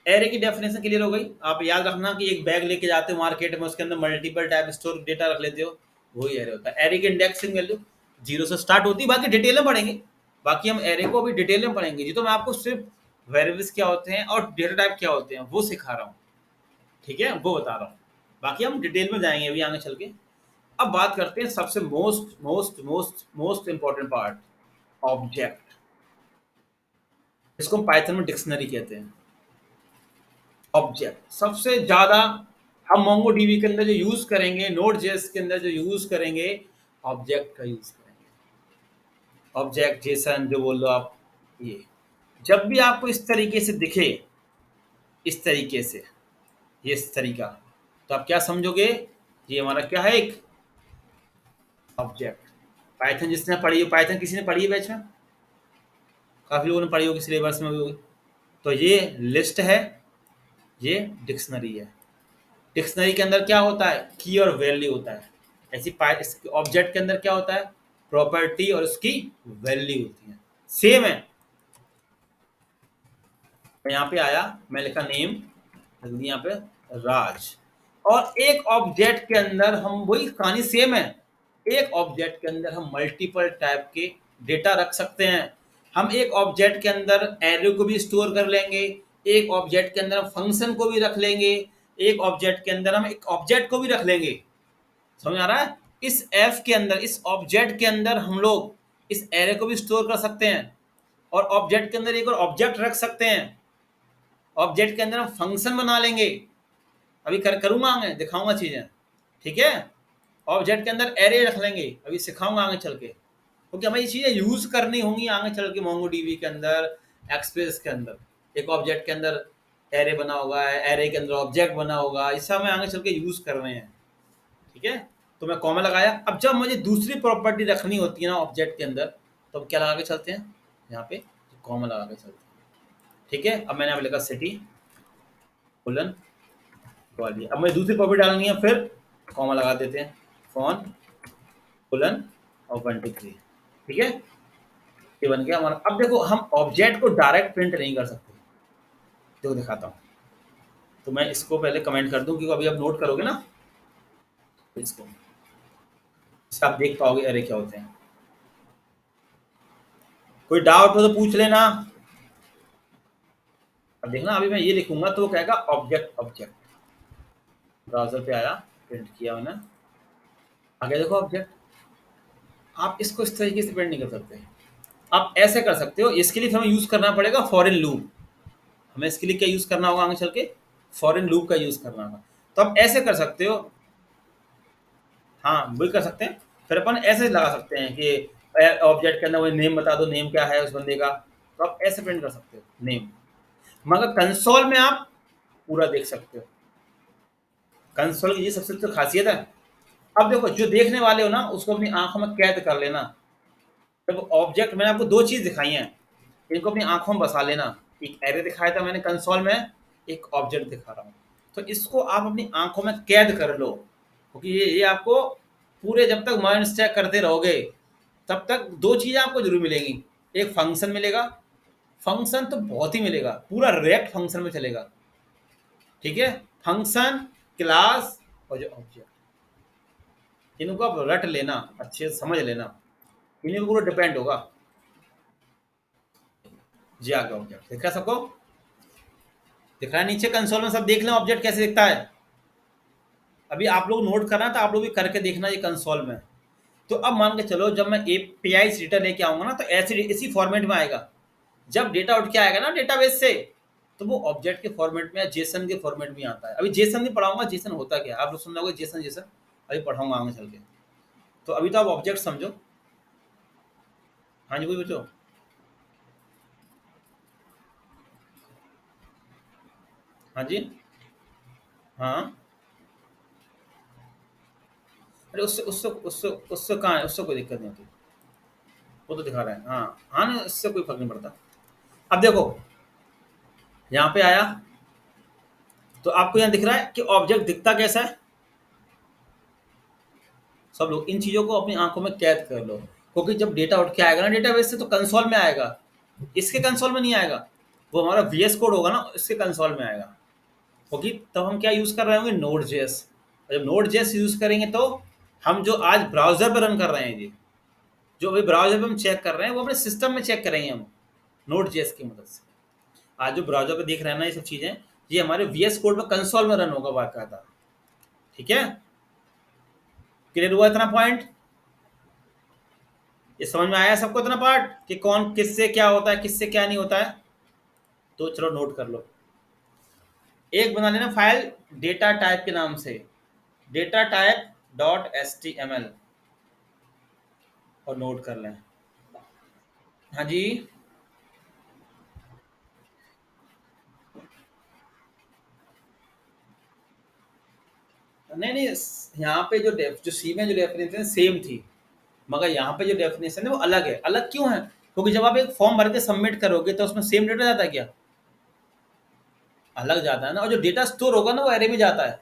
एरे की डेफिनेशन क्लियर हो गई। आप याद रखना कि एक बैग लेके जाते हो मार्केट में, उसके अंदर मल्टीपल टाइप स्टोर डेटा रख लेते हो, वही एरे होता है। एरे की इंडेक्सिंग वैल्यू 0 से स्टार्ट होती है, बाकी डिटेल में पढ़ेंगे, बाकी हम एरे को अभी डिटेल में पढ़ेंगे जी। तो मैं आपको सिर्फ वेरिएबल्स क्या होते हैं और डेटा टाइप क्या होते हैं वो सिखा रहा हूँ, ठीक है, वो बता रहा हूँ, बाकी हम डिटेल में जाएंगे अभी आगे चल के। अब बात करते हैं सबसे most most most most important part, object. इसको हम पाइथन में डिक्शनरी कहते हैं। ऑब्जेक्ट सबसे ज्यादा हम मोंगो डीबी के अंदर जो यूज करेंगे, नोड जेएस के अंदर जो यूज करेंगे, ऑब्जेक्ट का यूज करेंगे। ऑब्जेक्ट जेसन जो बोल लो आप, ये जब भी आपको इस तरीके से दिखे, इस तरीके से, ये इस तरीका, तो आप क्या समझोगे, ये हमारा क्या है, एक ऑब्जेक्ट। पाइथन जिसने पढ़ी हो, पाइथन किसी ने पढ़ी है बैच में, काफी लोगों ने पढ़ी होगी, सिलेबस में भी होगी। तो ये लिस्ट है, ये डिक्शनरी है। डिक्शनरी के अंदर क्या होता है, की और वैल्यू होता है। ऐसी ऑब्जेक्ट के अंदर क्या होता है, प्रॉपर्टी और उसकी वैल्यू होती है, सेम है। मैं यहाँ पे आया, मैं लिखा नेम, लिख दिया यहाँ पे राज, और एक ऑब्जेक्ट के अंदर हम वही कहानी सेम है। एक ऑब्जेक्ट के अंदर हम मल्टीपल टाइप के डेटा रख सकते हैं। हम एक ऑब्जेक्ट के अंदर एरे को भी स्टोर कर लेंगे, एक ऑब्जेक्ट के अंदर हम फंक्शन को भी रख लेंगे, एक ऑब्जेक्ट के अंदर हम एक ऑब्जेक्ट को भी रख लेंगे। समझ आ रहा है, इस एफ के अंदर, इस ऑब्जेक्ट के अंदर हम लोग इस एरे को भी स्टोर कर सकते हैं, और ऑब्जेक्ट के अंदर एक और ऑब्जेक्ट रख सकते हैं। ऑब्जेक्ट के अंदर हम फंक्शन बना लेंगे, अभी करूंगा आगे, दिखाऊंगा चीजें, ठीक है। ऑब्जेक्ट के अंदर एरे रख लेंगे, अभी सिखाऊंगा आगे चल के, क्योंकि हमें ये चीजें यूज करनी होंगी आगे चल के मोंगो डीबी के अंदर, एक्सप्रेस के अंदर। एक ऑब्जेक्ट के अंदर एरे बना होगा, एरे के अंदर ऑब्जेक्ट बना होगा, इससे हमें आगे चल के यूज कर रहे हैं, ठीक है। तो मैं कॉमा लगाया। अब जब मुझे दूसरी प्रॉपर्टी रखनी होती है ना ऑब्जेक्ट के अंदर, तो अब क्या लगा के चलते हैं यहाँ पे, कॉमा लगा के चलते हैं। ठीक है, अब मैंने अब लिखा सिटी कोलन ग्वालियर। अब मुझे दूसरी प्रॉपर्टी डालनी है, फिर कॉमा लगा देते हैं, फोन कोलन और 1 2 3। ठीक है, ये बन गया हमारा। अब देखो हम ऑब्जेक्ट को डायरेक्ट प्रिंट नहीं कर सकते, देखो दिखाता हूँ। तो मैं इसको पहले कमेंट कर दूं, क्योंकि अभी आप नोट करोगे ना इसको, इससे आप देख पाओगे अरे क्या होते हैं। कोई डाउट हो तो पूछ लेना। अब देखना, अभी मैं ये लिखूंगा तो वो कहेगा ऑब्जेक्ट ऑब्जेक्ट। ब्राउजर पे आया, प्रिंट किया मैंने, आगे देखो ऑब्जेक्ट। आप इसको इस तरीके से प्रिंट नहीं कर सकते, आप ऐसे कर सकते हो। इसके लिए हमें यूज करना पड़ेगा फॉरेन लूप। हमें इसके लिए क्या यूज करना होगा आगे चल के, फॉरेन लूप का यूज करना होगा। तो आप ऐसे कर सकते हो, हाँ वही कर सकते हैं। फिर अपन ऐसे लगा सकते हैं कि ऑब्जेक्ट के अंदर वो नेम बता दो, नेम क्या है उस बंदे का, तो आप ऐसे प्रिंट कर सकते हो नेम। मगर कंसोल में आप पूरा देख सकते हो, कंसोल की ये सबसे तो खासियत है। अब देखो जो देखने वाले हो ना, उसको अपनी आंखों में कैद कर लेना। जब ऑब्जेक्ट, मैंने आपको दो चीज दिखाई हैं, इनको अपनी आंखों में बसा लेना। एक एरे दिखाया था मैंने कंसोल में, एक ऑब्जेक्ट दिखा रहा हूँ। तो इसको आप अपनी आंखों में कैद कर लो, क्योंकि ये आपको पूरे, जब तक माइंड चेक करते रहोगे तब तक दो चीजें आपको जरूर मिलेंगी। एक फंक्शन मिलेगा, फंक्शन तो बहुत ही मिलेगा, पूरा रिएक्ट फंक्शन में चलेगा। ठीक है, फंक्शन, क्लास और जो ऑब्जेक्ट, इनको आप रट लेना, अच्छे से समझ लेना, इन्हीं पर पूरा डिपेंड होगा। जी आगे ऑब्जेक्ट दिख रहा है सबको, दिख रहा है नीचे कंसोल में, सब देख लें ऑब्जेक्ट कैसे दिखता है। अभी आप लोग नोट करना, तो आप लोग भी करके देखना ये कंसोल में। तो अब मान के चलो जब मैं एपीआई डेटा लेके आऊंगा ना, तो ऐसे इसी फॉर्मेट में आएगा। जब डेटा उठ के आएगा ना डेटाबेस से, तो वो ऑब्जेक्ट के फॉर्मेट में या जेसन के फॉर्मेट में आता है। अभी जेसन भी पढ़ाऊंगा, जेसन होता क्या है आप लोग सुन रहे होगे, जेसन जेसन अभी पढ़ाऊंगा आगे चल के। तो अभी तो आप ऑब्जेक्ट समझो। हाँ जी, वही बच्चों। हाँ जी। हाँ, अरे उससे उससे उससे उससे कहाँ है, उससे कोई दिक्कत नहीं होती, वो तो दिखा रहा है। हाँ हाँ, ना इससे कोई फर्क नहीं पड़ता। अब देखो यहाँ पे आया, तो आपको यहाँ दिख रहा है कि ऑब्जेक्ट दिखता कैसा है। सब लोग इन चीजों को अपनी आंखों में कैद कर लो, क्योंकि जब डेटा उठ के आएगा ना डेटाबेस से, तो कंसोल में आएगा, इसके कंसोल में नहीं आएगा। वो हमारा वीएस कोड होगा ना, इसके कंसोल में आएगा। क्योंकि तब हम क्या यूज कर रहे होंगे, नोड जेएस। जब नोड जेएस यूज करेंगे, तो हम जो आज ब्राउजर पर रन कर रहे हैं जी, जो अभी ब्राउजर पे हम चेक कर रहे हैं, वो अपने सिस्टम में चेक करेंगे हम नोड जेएस की मदद से। आज जो ब्राउजर पे देख रहे हैं ना ये सब चीजें, ये हमारे वीएस कोड में कंसोल में रन होगा बाकायदा। ठीक है, क्लियर हुआ इतना पॉइंट? ये समझ में आया सबको इतना पार्ट, कि कौन किससे क्या होता है, किससे क्या नहीं होता है। तो चलो नोट कर लो, एक बना लेना फाइल डेटा टाइप के नाम से, data type dot S T M L, और नोट कर लें। हाँ जी। नहीं नहीं, यहाँ पे जो जो सी में जो डेफिनेशन सेम थी, मगर यहाँ पे जो डेफिनेशन है वो अलग है। अलग क्यों है, क्योंकि जब आप एक फॉर्म भर के सबमिट करोगे, तो उसमें सेम डेटा जाता है क्या, अलग जाता है ना। और जो डेटा स्टोर होगा ना, वो एरे में जाता है,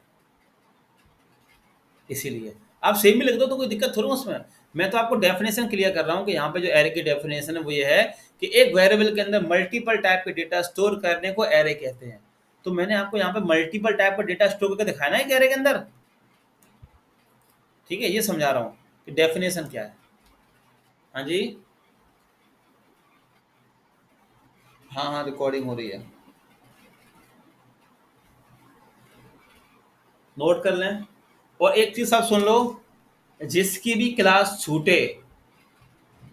इसीलिए आप सेम भी लिख दो तो कोई दिक्कत थोड़ी उसमें। मैं तो आपको डेफिनेशन क्लियर कर रहा हूँ कि यहाँ पे जो एरे की डेफिनेशन है वो ये है कि एक वेरिएबल के अंदर मल्टीपल टाइप के डेटा स्टोर करने को एरे कहते हैं। तो मैंने आपको यहाँ पे मल्टीपल टाइप का डेटा स्टोर करके दिखाया ना एक एरे के अंदर। ठीक है, ये समझा रहा हूँ कि डेफिनेशन क्या है। हाँ जी। हाँ हाँ, रिकॉर्डिंग हो रही है, नोट कर लें। और एक चीज आप सुन लो, जिसकी भी क्लास छूटे,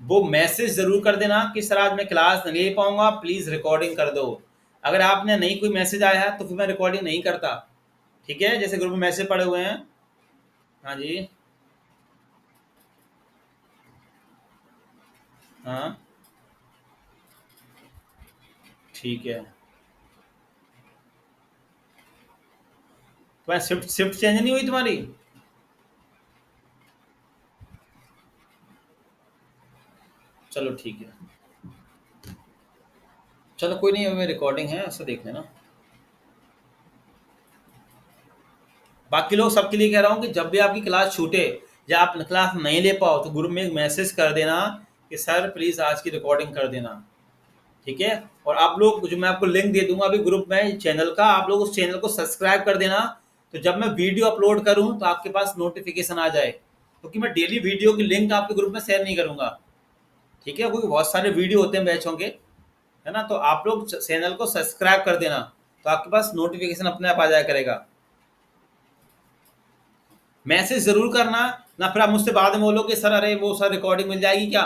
वो मैसेज जरूर कर देना कि सर आज मैं क्लास नहीं ले पाऊंगा, प्लीज रिकॉर्डिंग कर दो। अगर आपने नहीं कोई मैसेज आया है, तो फिर मैं रिकॉर्डिंग नहीं करता। ठीक है, जैसे ग्रुप में मैसेज पड़े हुए हैं। हाँ जी। हाँ ठीक है, तुम्हारी शिफ्ट शिफ्ट चेंज नहीं हुई तुम्हारी? चलो ठीक है। चलो कोई नहीं, अभी रिकॉर्डिंग है, ऐसा देख लेना। बाकी लोग सबके लिए कह रहा हूँ कि जब भी आपकी क्लास छूटे या आप क्लास नहीं ले पाओ तो ग्रुप में एक मैसेज कर देना कि सर प्लीज़ आज की रिकॉर्डिंग कर देना। ठीक है। और आप लोग, जो मैं आपको लिंक दे दूंगा अभी ग्रुप में चैनल का, आप लोग उस चैनल को सब्सक्राइब कर देना। तो जब मैं वीडियो अपलोड करूं तो आपके पास नोटिफिकेशन आ जाए, क्योंकि मैं डेली वीडियो की लिंक आपके ग्रुप में शेयर नहीं करूंगा। ठीक है, क्योंकि बहुत सारे वीडियो होते हैं बैचों के, है ना। तो आप लोग चैनल को सब्सक्राइब कर देना, तो आपके पास नोटिफिकेशन अपने आप आ जाया करेगा। मैसेज जरूर करना, ना फिर आप मुझसे बाद में बोलो कि सर अरे वो सर रिकॉर्डिंग मिल जाएगी क्या,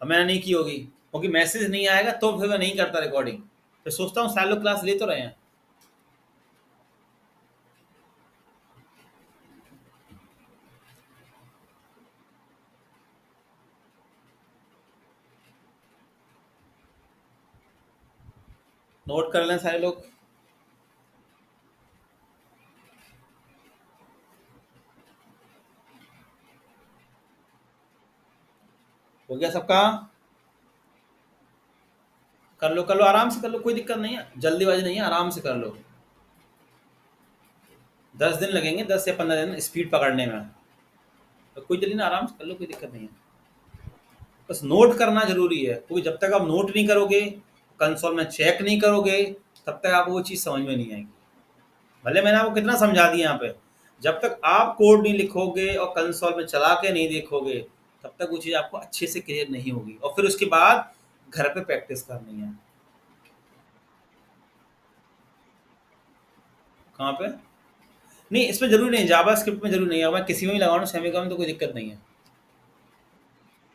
और मैंने नहीं की होगी, क्योंकि मैसेज नहीं आएगा तो फिर मैं नहीं करता रिकॉर्डिंग। फिर सोचता हूँ सारे लोग क्लास ले तो रहे हैं। नोट कर लें सारे लोग। हो गया सबका? कर लो, आराम से कर लो, कोई दिक्कत नहीं है, जल्दीबाजी नहीं है, आराम से कर लो। 10 दिन लगेंगे, 10 या 15 दिन स्पीड पकड़ने में। तो कोई जल्दी ना, आराम से कर लो, कोई दिक्कत नहीं है। बस नोट करना जरूरी है, क्योंकि जब तक आप नोट नहीं करोगे, कंसोल में चेक नहीं करोगे, तब तक आपको वो चीज़ समझ में नहीं आएगी। भले मैंने आपको कितना समझा दिया यहाँ पे, जब तक आप कोड नहीं लिखोगे और कंसोल में चला के नहीं देखोगे, तब तक वो चीज़ आपको अच्छे से क्लियर नहीं होगी, और फिर उसके बाद घर पे प्रैक्टिस करनी है। कहाँ पे? नहीं, इसमें जरूरी नहीं, जावा स्क्रिप्ट में जरूरी नहीं है, मैं किसी में भी लगाऊँ सेमी में तो कोई दिक्कत नहीं है।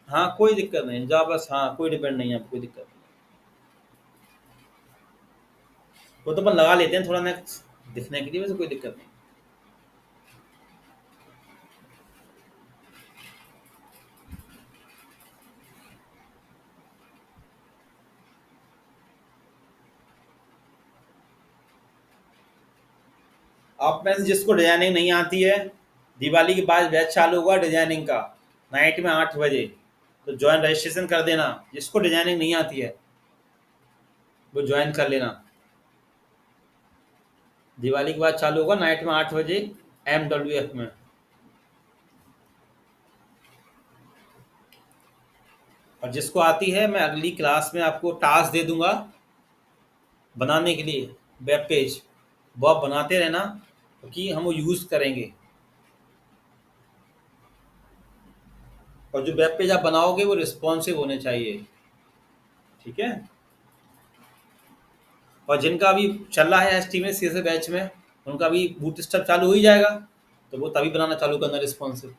हाँ कोई दिक्कत नहीं, जावा, हाँ कोई डिपेंड नहीं है, कोई दिक्कत नहीं। वो तो अपन लगा लेते हैं थोड़ा ना दिखने के लिए, वैसे कोई दिक्कत नहीं। आप में से जिसको डिजाइनिंग नहीं आती है, दिवाली के बाद बैच चालू हुआ डिजाइनिंग का, नाइट में 8 बजे, तो ज्वाइन रजिस्ट्रेशन कर देना। जिसको डिजाइनिंग नहीं आती है वो ज्वाइन कर लेना। दिवाली के बाद चालू होगा नाइट में 8 बजे, MWF में। और जिसको आती है, मैं अगली क्लास में आपको टास्क दे दूंगा बनाने के लिए, वेब पेज, वो आप बनाते रहना, क्योंकि हम वो यूज़ करेंगे। और जो वेब पेज आप बनाओगे वो रिस्पॉन्सिव होने चाहिए। ठीक है। और जिनका अभी चल रहा है एस्टीमेट सीएसए बैच में, उनका भी बूट स्टैप चालू हो ही जाएगा, तो वो तभी बनाना चालू करना रिस्पॉन्सिव।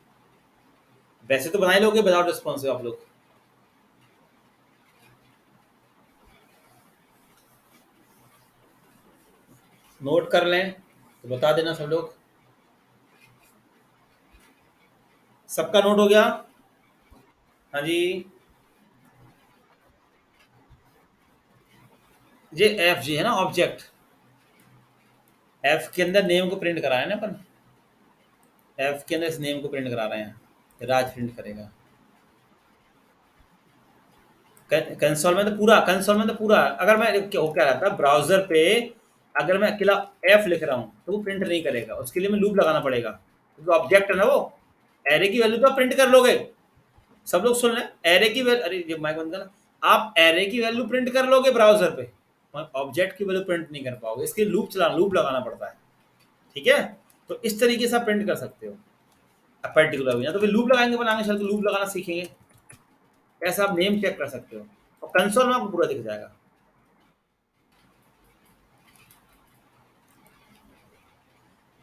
वैसे तो बना ही लोगे विदाउट रिस्पॉन्सिव आप लोग। नोट कर लें तो बता देना सब लोग। सबका नोट हो गया? हाँ जी। ये एफ जी है ना, ऑब्जेक्ट। एफ के अंदर नेम को प्रिंट करा है ना अपन, एफ के अंदर इस नेम को प्रिंट करा रहे हैं, राज प्रिंट करेगा। कंसोल में तो पूरा, अगर मैं क्या हो क्या रहता है ब्राउजर पे, अगर मैं अकेला एफ लिख रहा हूँ तो वो प्रिंट नहीं करेगा, उसके लिए मैं लूप लगाना पड़ेगा, क्योंकि ऑब्जेक्ट है ना वो। एरे की वैल्यू तो आप प्रिंट कर लोगे। सब लोग सुन लें, एरे की वैल्यू, अरे ये माइक बंद करना। आप एरे की वैल्यू प्रिंट कर लोगे ब्राउजर पे, ऑब्जेक्ट की वैल्यू प्रिंट नहीं कर पाओगे, इसके लूप लगाना पड़ता है। ठीक है। तो इस तरीके से आप प्रिंट कर सकते हो पर्टिकुलर भी ना, तो फिर लूप लगाएंगे, बनाएंगे चल, तो लूप लगाना सीखेंगे, ऐसा आप नेम चेक कर सकते हो, और कंसोल में आपको पूरा दिख जाएगा।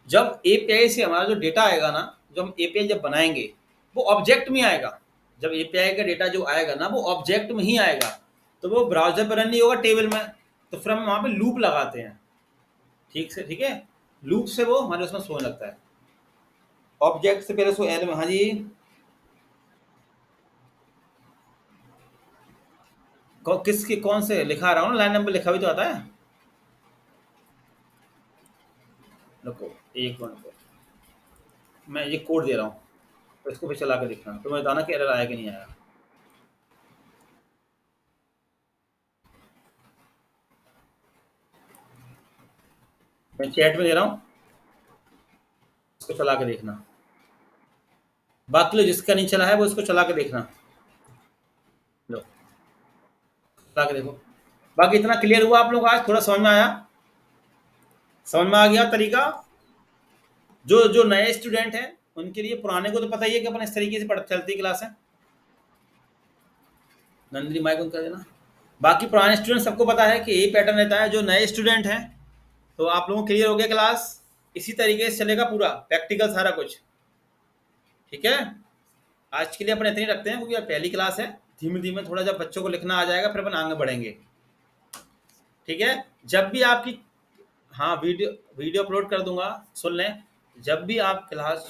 जब एपीआई से हमारा जो डेटा आएगा ना, जो हम एपीआई जब बनाएंगे, वो ऑब्जेक्ट में आएगा। जब एपीआई का डेटा जो आएगा ना, वो ऑब्जेक्ट में ही आएगा, तो वो ब्राउजर पर रन नहीं होगा टेबल में, तो फिर हम वहाँ पे लूप लगाते हैं। ठीक से, ठीक है। लूप से वो हमारे उसमें सोने लगता है, ऑब्जेक्ट से पहले सो एल में। हाँ जी। किसकी कौन से लिखा रहा हूँ ना, लाइन नंबर लिखा भी तो आता है। देखो, एक मिनट, मैं ये कोड दे रहा हूँ, तो इसको भी चला के दिखाना, तो मैं बताना कि एरर आया कि नहीं आया। मैं चैट में दे रहा हूँ, इसको चला के देखना। बाकी लोग जिसका नहीं चला है वो इसको चला के देखना। लो, चला के देखो। बाकी इतना क्लियर हुआ आप लोग, आज थोड़ा समझ में आया? समझ में आ गया तरीका? जो जो नए स्टूडेंट हैं उनके लिए, पुराने को तो पता ही है कि अपन इस तरीके से पढ़ चलती क्लास है। नंदनी माइक उनका देना। बाकी पुराने स्टूडेंट सबको पता है कि यही पैटर्न रहता है। जो नए स्टूडेंट हैं, तो आप लोगों को क्लियर हो गया क्लास? इसी तरीके से चलेगा पूरा प्रैक्टिकल सारा कुछ। ठीक है, आज के लिए अपन इतनी रखते हैं क्योंकि अब पहली क्लास है। धीमे धीमे थोड़ा जब बच्चों को लिखना आ जाएगा फिर अपन आगे बढ़ेंगे। ठीक है, जब भी आपकी, हाँ वीडियो वीडियो अपलोड कर दूंगा, सुन लें। जब भी आप क्लास